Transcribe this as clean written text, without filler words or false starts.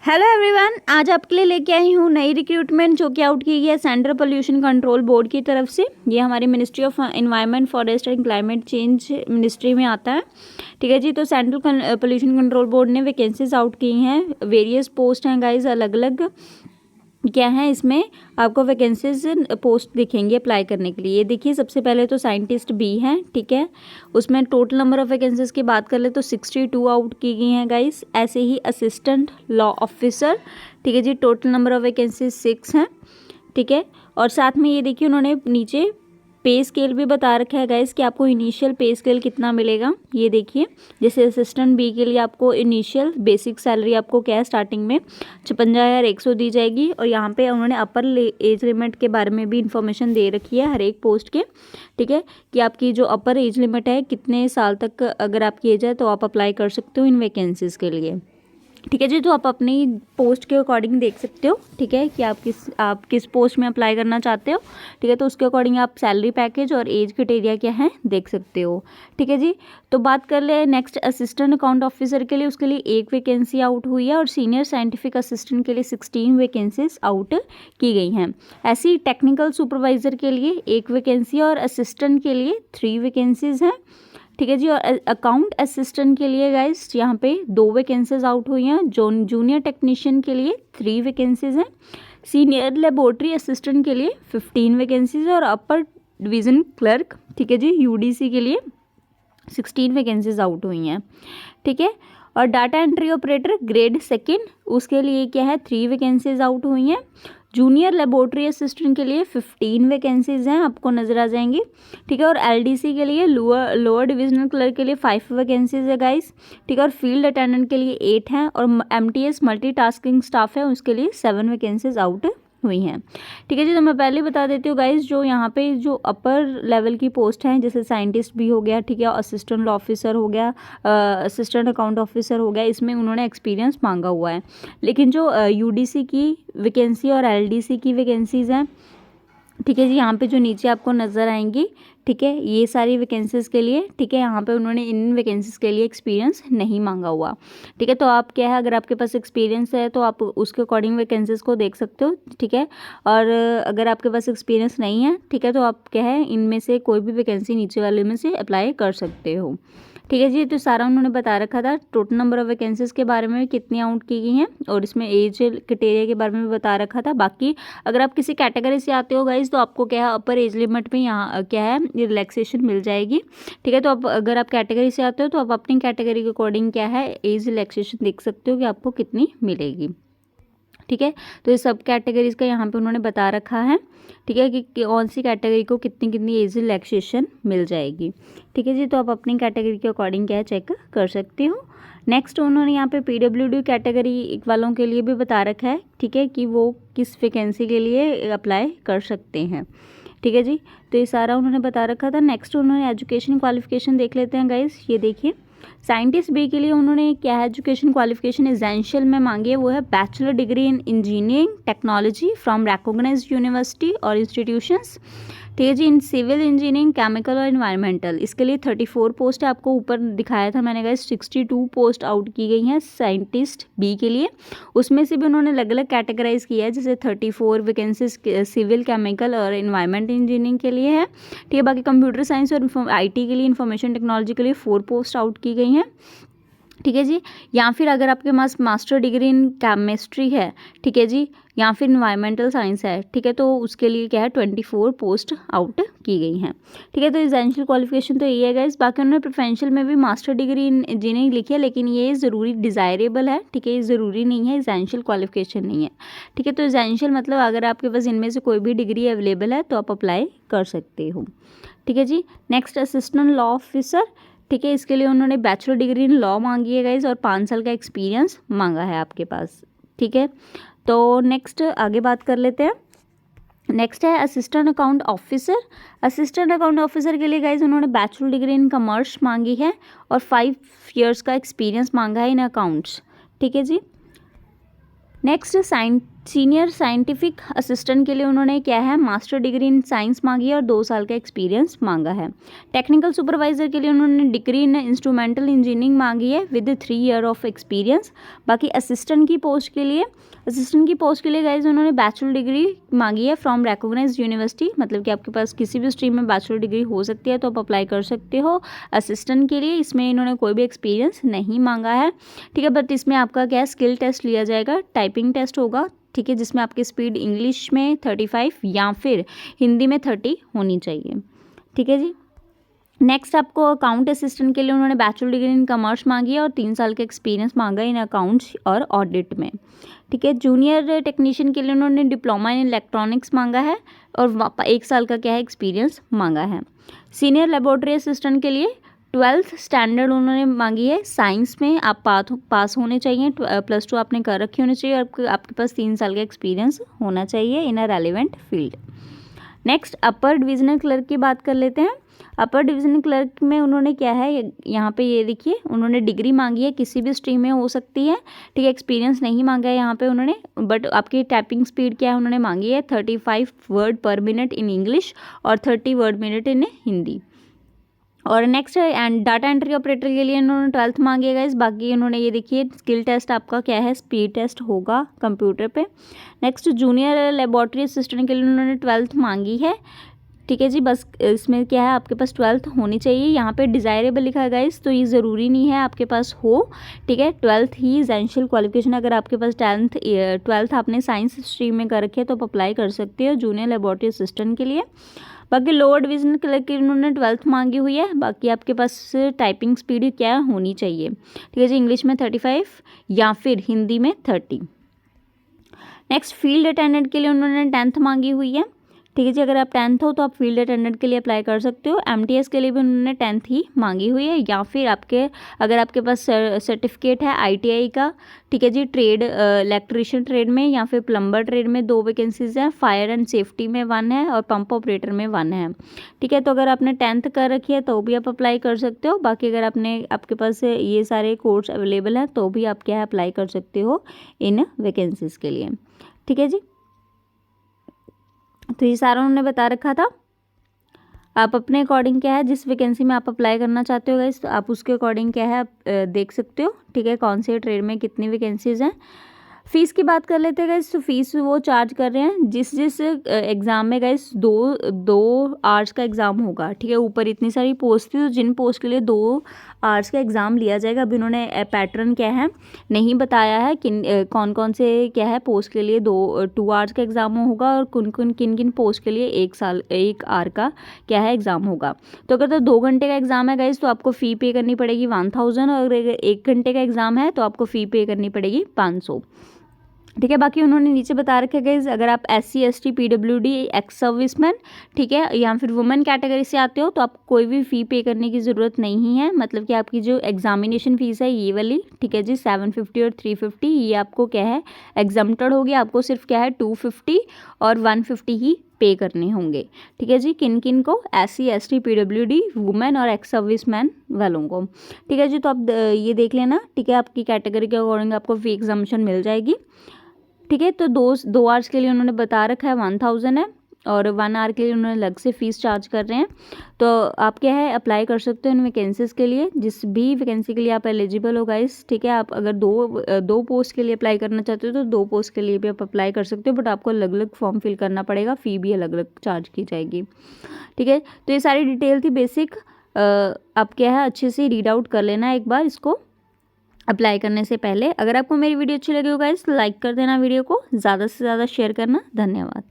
Hello everyone, आज आपके लिए लेके आई हूँ नई रिक्रूटमेंट जो कि आउट की गई है सेंट्रल पोल्यूशन कंट्रोल बोर्ड की तरफ से। ये हमारी ministry of environment, forest and climate change ministry में आता है। ठीक है जी। तो सेंट्रल पोल्यूशन कंट्रोल बोर्ड ने वैकेंसीज आउट की हैं। वेरियस पोस्ट हैं गाइज, अलग अलग क्या है इसमें आपको वैकेंसीज पोस्ट दिखेंगे अप्लाई करने के लिए। ये देखिए, सबसे पहले तो साइंटिस्ट बी हैं। ठीक है, उसमें टोटल नंबर ऑफ वैकेंसीज की बात कर ले तो 62 आउट की गई हैं गाइस। ऐसे ही असिस्टेंट लॉ ऑफिसर, ठीक है जी, टोटल नंबर ऑफ वैकेंसीज 6 हैं। ठीक है, और साथ में ये देखिए उन्होंने नीचे पे स्केल भी बता रखा है गाइस कि आपको इनिशियल पे स्केल कितना मिलेगा। ये देखिए, जैसे असिस्टेंट बी के लिए आपको इनिशियल बेसिक सैलरी आपको क्या है स्टार्टिंग में 56,100 दी जाएगी। और यहाँ पे उन्होंने अपर एज लिमिट के बारे में भी इंफॉर्मेशन दे रखी है हर एक पोस्ट के। ठीक है, कि आपकी जो अपर एज लिमिट है, कितने साल तक अगर आपकी एज है तो आप अप्लाई कर सकते हो इन वैकेंसीज़ के लिए। ठीक है जी। तो आप अपनी पोस्ट के अकॉर्डिंग देख सकते हो, ठीक है, कि आप किस पोस्ट में अप्लाई करना चाहते हो। ठीक है, तो उसके अकॉर्डिंग आप सैलरी पैकेज और एज क्राइटेरिया क्या है देख सकते हो। ठीक है जी। तो बात कर ले नेक्स्ट असिस्टेंट अकाउंट ऑफिसर के लिए, उसके लिए 1 वैकेंसी आउट हुई है और सीनियर साइंटिफिक असिस्टेंट के लिए 16 वैकेंसीज आउट की गई हैं। ऐसी टेक्निकल सुपरवाइजर के लिए 1 वैकेंसी और असिस्टेंट के लिए 3 वैकेंसीज हैं। ठीक है जी। और अकाउंट असिस्टेंट के लिए गाइस यहाँ पे 2 वैकेंसीज आउट हुई हैं। जूनियर टेक्नीशियन के लिए 3 वैकेंसीज हैं। सीनियर लेबोरेटरी असिस्टेंट के लिए 15 वैकेंसीज और अपर डिवीज़न क्लर्क, ठीक है जी, यूडीसी के लिए 16 वैकेंसीज आउट हुई हैं। ठीक है, और डाटा एंट्री ऑपरेटर ग्रेड 2 उसके लिए क्या है 3 वैकेंसीज आउट हुई हैं। जूनियर लेबोरेटरी असिस्टेंट के लिए 15 वैकेंसीज हैं, आपको नज़र आ जाएंगी। ठीक है, और एलडीसी के लिए लोअर डिविजनल क्लर्क के लिए 5 वैकेंसीज है गाइस। ठीक है, और फील्ड अटेंडेंट के लिए 8 हैं और एमटीएस मल्टीटास्किंग स्टाफ है उसके लिए 7 वैकेंसीज आउट हुई हैं। ठीक है जी। तो मैं पहले बता देती हूँ गाइस, जो यहाँ पे जो अपर लेवल की पोस्ट हैं जैसे साइंटिस्ट भी हो गया, ठीक है, असिस्टेंट ऑफिसर हो गया, असिस्टेंट अकाउंट ऑफिसर हो गया, इसमें उन्होंने एक्सपीरियंस मांगा हुआ है। लेकिन जो यूडीसी की वैकेंसी और एलडीसी की वैकेंसीज़ हैं, ठीक है जी, यहाँ पे जो नीचे आपको नज़र आएंगी, ठीक है, ये सारी वैकेंसीज़ के लिए, ठीक है, यहाँ पे उन्होंने इन वैकेंसीज़ के लिए एक्सपीरियंस नहीं मांगा हुआ। ठीक है, तो आप क्या है, अगर आपके पास एक्सपीरियंस है तो आप उसके अकॉर्डिंग वैकेंसीज़ को देख सकते हो। ठीक है, और अगर आपके पास एक्सपीरियंस नहीं है, ठीक है, तो आप क्या है इनमें से कोई भी वैकेंसी नीचे वाले में से अप्लाई कर सकते हो। ठीक है जी। तो सारा उन्होंने बता रखा था टोटल नंबर ऑफ वैकेंसीज़ के बारे में कितनी आउट की गई हैं और इसमें एज क्राइटेरिया के बारे में भी बता रखा था। बाकी अगर आप किसी कैटेगरी से आते हो गाइज तो आपको क्या है अपर एज लिमिट में यहाँ क्या है रिलैक्सेशन मिल जाएगी। ठीक है, तो आप अगर आप कैटेगरी से आते हो तो आप अपनी कैटेगरी के अकॉर्डिंग क्या है एज रिलैक्सेशन देख सकते हो कि आपको कितनी मिलेगी। ठीक है, तो ये सब कैटेगरीज का यहाँ पे उन्होंने बता रखा है। ठीक है, कि कौन सी कैटेगरी को कितनी कितनी एज रिलैक्सेशन मिल जाएगी। ठीक है जी। तो आप अपनी कैटेगरी के अकॉर्डिंग क्या है चेक कर सकते हो। नेक्स्ट उन्होंने यहाँ पे पीडब्ल्यूडी कैटेगरी वालों के लिए भी बता रखा है, ठीक है, कि वो किस वैकेंसी के लिए अप्लाई कर सकते हैं। ठीक है जी। तो ये सारा उन्होंने बता रखा था। नेक्स्ट उन्होंने एजुकेशन क्वालिफिकेशन देख लेते हैं गाइस। ये देखिए, साइंटिस्ट बी के लिए उन्होंने क्या है एजुकेशन क्वालिफिकेशन एसेंशियल में मांगी है, वो है bachelor degree in engineering technology from recognised university और इंस्टीट्यूशंस। ठीक है जी, इन सिविल इंजीनियरिंग, केमिकल और इन्वायरमेंटल। इसके लिए 34 पोस्ट है, आपको ऊपर दिखाया था मैंने गाइस 62 पोस्ट आउट की गई हैं साइंटिस्ट बी के लिए। उसमें से भी उन्होंने अलग अलग कैटेगराइज किया है, जैसे 34 वैकेंसीज सिविल, केमिकल और इन्वायरमेंट इंजीनियरिंग के लिए है। ठीक है, बाकी कंप्यूटर साइंस और आईटी के लिए, इंफॉर्मेशन टेक्नोलॉजी के लिए 4 पोस्ट आउट की गई हैं। ठीक है जी। या फिर अगर आपके पास मास्टर डिग्री इन केमिस्ट्री है, ठीक है जी, या फिर इन्वायरमेंटल साइंस है, ठीक है, तो उसके लिए क्या है 24 पोस्ट आउट की गई हैं। ठीक है, तो एसेंशियल क्वालिफिकेशन तो ये है गाइस। बाकी उन्होंने प्रोफेशनल में भी मास्टर डिग्री इन इंजीनियरिंग लिखी है, लेकिन ये ज़रूरी डिज़ायरेबल है। ठीक है, ये ज़रूरी नहीं है, एसेंशियल क्वालिफिकेशन नहीं है। ठीक है, तो एसेंशियल मतलब अगर आपके पास इनमें से कोई भी डिग्री अवेलेबल है तो आप अप्लाई कर सकते हो। ठीक है जी। नेक्स्ट असिस्टेंट लॉ ऑफिसर, ठीक है, इसके लिए उन्होंने बैचलर डिग्री इन लॉ मांगी है गाइज और 5 साल का एक्सपीरियंस मांगा है आपके पास। ठीक है, तो नेक्स्ट आगे बात कर लेते हैं। नेक्स्ट है assistant account officer. Assistant account officer के लिए गाइज उन्होंने बैचलर डिग्री इन कॉमर्स मांगी है और 5 ईयर्स का एक्सपीरियंस मांगा है इन अकाउंट्स। ठीक है जी। नेक्स्ट सीनियर साइंटिफिक असिस्टेंट के लिए उन्होंने क्या है मास्टर डिग्री इन साइंस मांगी है और 2 साल का एक्सपीरियंस मांगा है। टेक्निकल सुपरवाइजर के लिए उन्होंने डिग्री इन इंस्ट्रूमेंटल इंजीनियरिंग मांगी है विद 3 ईयर ऑफ एक्सपीरियंस। बाकी असिस्टेंट की पोस्ट के लिए गाइज उन्होंने बैचलर डिग्री मांगी है फ्रॉम रिकॉग्नाइज्ड यूनिवर्सिटी, मतलब कि आपके पास किसी भी स्ट्रीम में बैचलर डिग्री हो सकती है तो आप अप्लाई कर सकते हो असिस्टेंट के लिए। इसमें इन्होंने कोई भी एक्सपीरियंस नहीं मांगा है, ठीक है। बट इसमें आपका क्या है स्किल टेस्ट लिया जाएगा, टाइपिंग टेस्ट होगा, ठीक है, जिसमें आपकी स्पीड इंग्लिश में 35 या फिर हिंदी में 30 होनी चाहिए, ठीक है जी। नेक्स्ट आपको अकाउंट असिस्टेंट के लिए उन्होंने बैचलर डिग्री इन कॉमर्स मांगी है और 3 साल का एक्सपीरियंस मांगा इन अकाउंट्स और ऑडिट में, ठीक है। जूनियर टेक्नीशियन के लिए उन्होंने डिप्लोमा इन इलेक्ट्रॉनिक्स मांगा है और 1 साल का क्या है एक्सपीरियंस मांगा है। सीनियर लेबोरेटरी असिस्टेंट के लिए 12th स्टैंडर्ड उन्होंने मांगी है, साइंस में आप पास होने चाहिए, +2 आपने कर रखी होनी चाहिए और आपके पास 3 साल का एक्सपीरियंस होना चाहिए in a relevant field. Next upper divisional clerk की बात कर लेते हैं। अपर डिविजनल क्लर्क में उन्होंने क्या है यहाँ पे ये देखिए उन्होंने डिग्री मांगी है, किसी भी स्ट्रीम में हो सकती है, ठीक है। एक्सपीरियंस नहीं मांगा है यहाँ पे उन्होंने, बट आपकी टाइपिंग स्पीड क्या है उन्होंने मांगी है 35 वर्ड पर मिनट इन इंग्लिश और 30 वर्ड मिनट इन हिंदी। और next and data entry operator के लिए उन्होंने 12th मांगी है। बाकी उन्होंने ये देखिए स्किल टेस्ट आपका क्या है स्पीड टेस्ट होगा कंप्यूटर पे। नेक्स्ट जूनियर लेबोरेटरी असिस्टेंट के लिए उन्होंने 12th मांगी है, ठीक है जी। बस इसमें क्या है आपके पास 12th होनी चाहिए, यहाँ पे डिज़ायरेबल लिखा है गाइस, तो ये ज़रूरी नहीं है आपके पास हो, ठीक है। 12th ही एसेंशियल क्वालिफिकेशन, अगर आपके पास 12th आपने साइंस स्ट्रीम में कर रखी है तो आप अप्लाई कर सकते हो जूनियर लेबोरेटरी असिस्टेंट के लिए। बाकी लोअर डिवीजन क्लर्क की उन्होंने 12th मांगी हुई है। बाकी आपके पास टाइपिंग स्पीड क्या होनी चाहिए, ठीक है जी, इंग्लिश में 35 या फिर हिंदी में 30। नेक्स्ट फील्ड अटेंडेंट के लिए उन्होंने 10th मांगी हुई है, ठीक है जी। अगर आप 10th हो तो आप फील्ड अटेंडेंट के लिए अप्लाई कर सकते हो। MTS के लिए भी उन्होंने 10th ही मांगी हुई है, या फिर अगर आपके पास सर्टिफिकेट है ITI का, ठीक है जी, ट्रेड इलेक्ट्रिशियन ट्रेड में या फिर प्लम्बर ट्रेड में 2 वैकेंसीज हैं, फायर एंड सेफ्टी में 1 है और पंप ऑपरेटर में 1 है, ठीक है। तो अगर आपने 10th कर रखी है तो भी आप अप्लाई कर सकते हो। बाकी अगर आपके पास ये सारे कोर्स अवेलेबल हैं तो भी आप क्या है अप्लाई कर सकते हो इन वैकेंसीज के लिए, ठीक है जी। तो ये सारा उन्होंने बता रखा था। आप अपने अकॉर्डिंग क्या है जिस वैकेंसी में आप अप्लाई करना चाहते हो गाइस, तो आप उसके अकॉर्डिंग क्या है आप देख सकते हो, ठीक है, कौन से ट्रेड में कितनी वैकेंसीज हैं। फ़ीस की बात कर लेते हैं गाइस, तो फीस वो चार्ज कर रहे हैं जिस एग्ज़ाम में गाइस दो आवर्स का एग्ज़ाम होगा, ठीक है। ऊपर इतनी सारी पोस्ट थी तो जिन पोस्ट के लिए 2 आवर्स का एग्ज़ाम लिया जाएगा, अभी उन्होंने पैटर्न क्या है नहीं बताया है कौन कौन से क्या है पोस्ट के लिए 2 आवर्स का एग्ज़ाम होगा और किन किन पोस्ट के लिए 1 आवर का क्या है एग्ज़ाम होगा। तो अगर तो 2 घंटे का एग्ज़ाम है गाइस तो आपको फ़ी पे करनी पड़ेगी 1000, और अगर 1 घंटे का एग्ज़ाम है तो आपको फ़ी पे करनी पड़ेगी 500, ठीक है। बाकी उन्होंने नीचे बता रखे गाइस, अगर आप SC ST PWD ex serviceman, ठीक है, या फिर वुमेन कैटेगरी से आते हो तो आपको कोई भी फ़ी पे करने की ज़रूरत नहीं है। मतलब कि आपकी जो एग्जामिनेशन फ़ीस है ये वाली, ठीक है जी, 750 और 350 ये आपको क्या है एग्जम्प्टेड होगी। आपको सिर्फ क्या है 250 और 150 ही पे करने होंगे, ठीक है जी। किन किन को? SC ST PWD वुमेन और एक्स सर्विसमैन वालों को, ठीक है जी। तो आप ये देख लेना, ठीक है, आपकी कैटेगरी के अकॉर्डिंग आपको फ़ी एग्जामिशन मिल जाएगी, ठीक है। तो 2 आवर्स के लिए उन्होंने बता रखा है 1000 है और 1 आवर के लिए उन्होंने अलग से फ़ीस चार्ज कर रहे हैं। तो आप क्या है अप्लाई कर सकते हो इन वैकेंसीज़ के लिए, जिस भी वैकेंसी के लिए आप एलिजिबल हो गाइस, ठीक है। आप अगर दो पोस्ट के लिए अप्लाई करना चाहते हो तो 2 पोस्ट के लिए भी आप अप्लाई कर सकते हो, बट आपको अलग अलग फॉर्म फिल करना पड़ेगा, फ़ी भी अलग अलग चार्ज की जाएगी, ठीक है। तो ये सारी डिटेल थी बेसिक, आप क्या है अच्छे से रीड आउट कर लेना एक बार इसको अप्लाई करने से पहले। अगर आपको मेरी वीडियो अच्छी लगी हो गाइस तो लाइक कर देना, वीडियो को ज़्यादा से ज़्यादा शेयर करना। धन्यवाद।